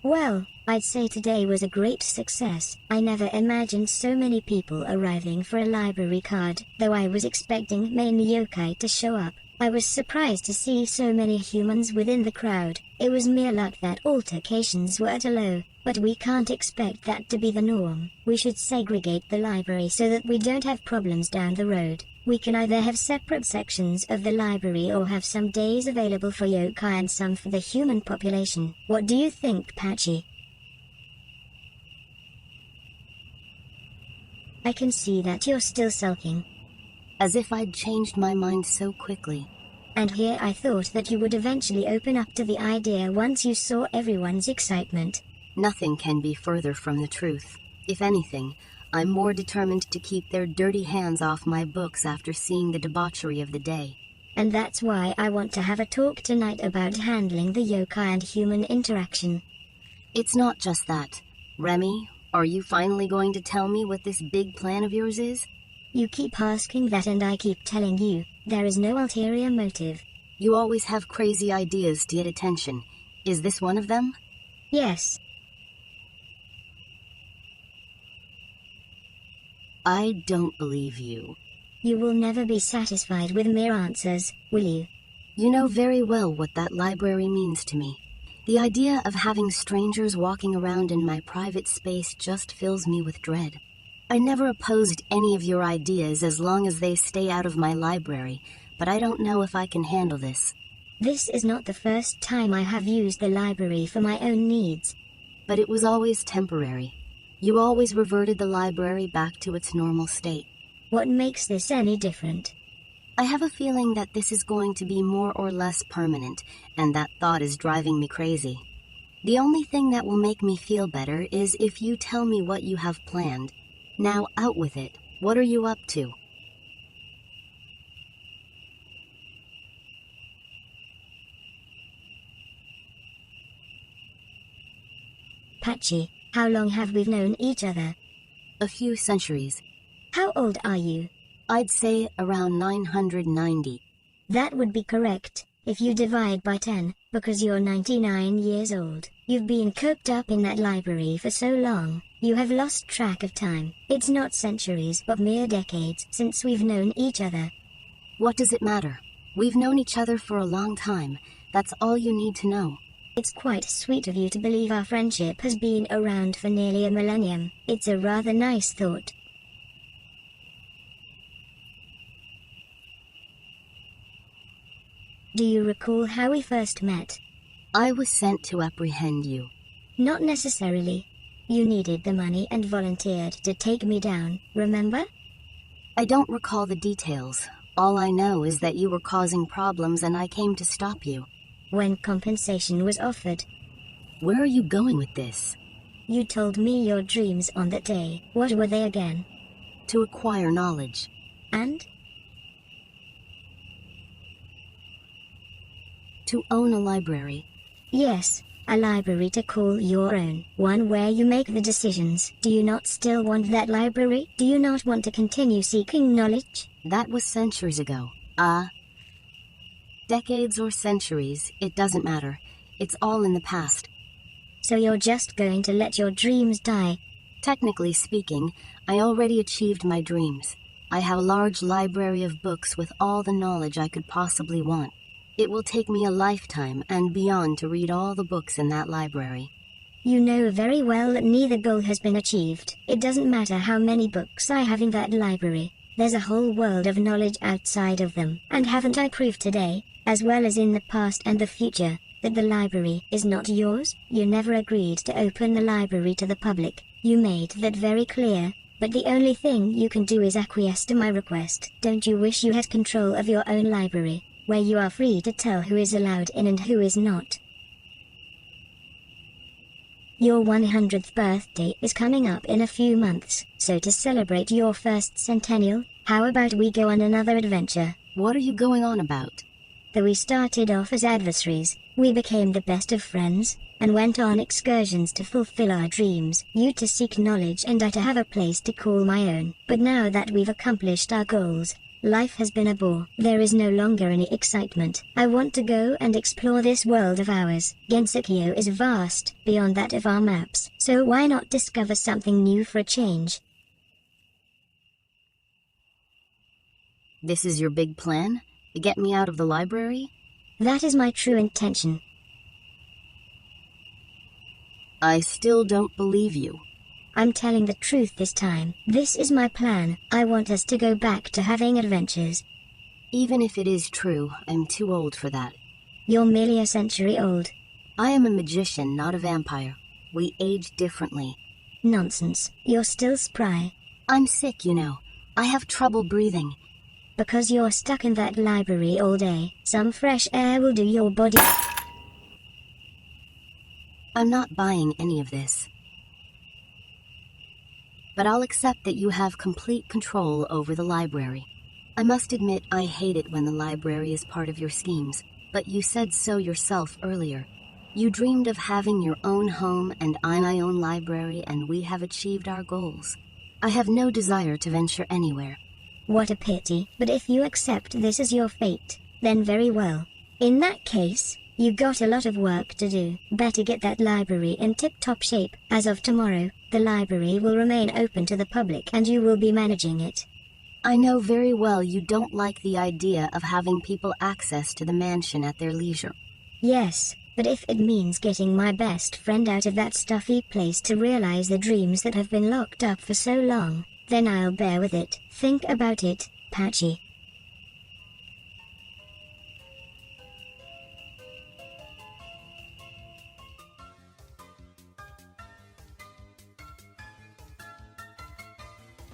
Well, I'd say today was a great success. I never imagined so many people arriving for a library card, though I was expecting mainly yokai to show up. I was surprised to see so many humans within the crowd. It was mere luck that altercations were at a low, but we can't expect that to be the norm. We should segregate the library so that we don't have problems down the road. We can either have separate sections of the library or have some days available for yokai and some for the human population. What do you think, Patchy? I can see that you're still sulking. As if I'd changed my mind so quickly. And here I thought that you would eventually open up to the idea once you saw everyone's excitement. Nothing can be further from the truth. If anything, I'm more determined to keep their dirty hands off my books after seeing the debauchery of the day. And that's why I want to have a talk tonight about handling the yokai and human interaction. It's not just that. Remy, are you finally going to tell me what this big plan of yours is? You keep asking that and I keep telling you, there is no ulterior motive. You always have crazy ideas to get attention. Is this one of them? Yes. I don't believe you. You will never be satisfied with mere answers, will you? You know very well what that library means to me. The idea of having strangers walking around in my private space just fills me with dread. I never opposed any of your ideas as long as they stay out of my library, but I don't know if I can handle this. This is not the first time I have used the library for my own needs. But it was always temporary. You always reverted the library back to its normal state. What makes this any different? I have a feeling that this is going to be more or less permanent, and that thought is driving me crazy. The only thing that will make me feel better is if you tell me what you have planned. Now out with it. What are you up to? Patchy, how long have we known each other? A few centuries. How old are you? I'd say around 990. That would be correct, if you divide by 10, because you're 99 years old. You've been cooped up in that library for so long, you have lost track of time. It's not centuries but mere decades since we've known each other. What does it matter? We've known each other for a long time. That's all you need to know. It's quite sweet of you to believe our friendship has been around for nearly a millennium. It's a rather nice thought. Do you recall how we first met? I was sent to apprehend you. Not necessarily. You needed the money and volunteered to take me down, remember? I don't recall the details. All I know is that you were causing problems and I came to stop you. When compensation was offered. Where are you going with this? You told me your dreams on that day. What were they again? To acquire knowledge. And? To own a library. Yes, a library to call your own. One where you make the decisions. Do you not still want that library? Do you not want to continue seeking knowledge? That was centuries ago. Decades or centuries, it doesn't matter. It's all in the past. So you're just going to let your dreams die? Technically speaking, I already achieved my dreams. I have a large library of books with all the knowledge I could possibly want. It will take me a lifetime and beyond to read all the books in that library. You know very well that neither goal has been achieved. It doesn't matter how many books I have in that library. There's a whole world of knowledge outside of them. And haven't I proved today, as well as in the past and the future, that the library is not yours? You never agreed to open the library to the public. You made that very clear. But the only thing you can do is acquiesce to my request. Don't you wish you had control of your own library, where you are free to tell who is allowed in and who is not? Your 100th birthday is coming up in a few months, so to celebrate your first centennial, how about we go on another adventure? What are you going on about? Though we started off as adversaries, we became the best of friends, and went on excursions to fulfill our dreams. You to seek knowledge and I to have a place to call my own. But now that we've accomplished our goals, Life has been a bore. There is no longer any excitement. I want to go and explore this world of ours. Gensokyo is vast, beyond that of our maps, so why not discover something new for a change? This is your big plan? To get me out of the library? That is my true intention. I still don't believe you. I'm telling the truth this time. This is my plan. I want us to go back to having adventures. Even if it is true, I'm too old for that. You're merely a century old. I am a magician, not a vampire. We age differently. Nonsense. You're still spry. I'm sick, you know. I have trouble breathing. Because you're stuck in that library all day. Some fresh air will do your body. I'm not buying any of this. But I'll accept that you have complete control over the library. I must admit I hate it when the library is part of your schemes, but you said so yourself earlier. You dreamed of having your own home and I my own library, and we have achieved our goals. I have no desire to venture anywhere. What a pity, but if you accept this as your fate, then very well. In that case, you got a lot of work to do. Better get that library in tip-top shape. As of tomorrow, the library will remain open to the public and you will be managing it. I know very well you don't like the idea of having people access to the mansion at their leisure. Yes, but if it means getting my best friend out of that stuffy place to realize the dreams that have been locked up for so long, then I'll bear with it. Think about it, Patchy.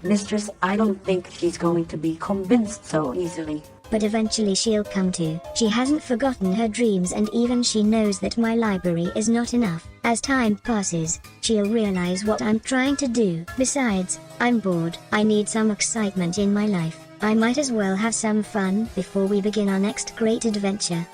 Mistress, I don't think she's going to be convinced so easily. But eventually she'll come to. She hasn't forgotten her dreams, and even she knows that my library is not enough. As time passes, she'll realize what I'm trying to do. Besides, I'm bored. I need some excitement in my life. I might as well have some fun before we begin our next great adventure.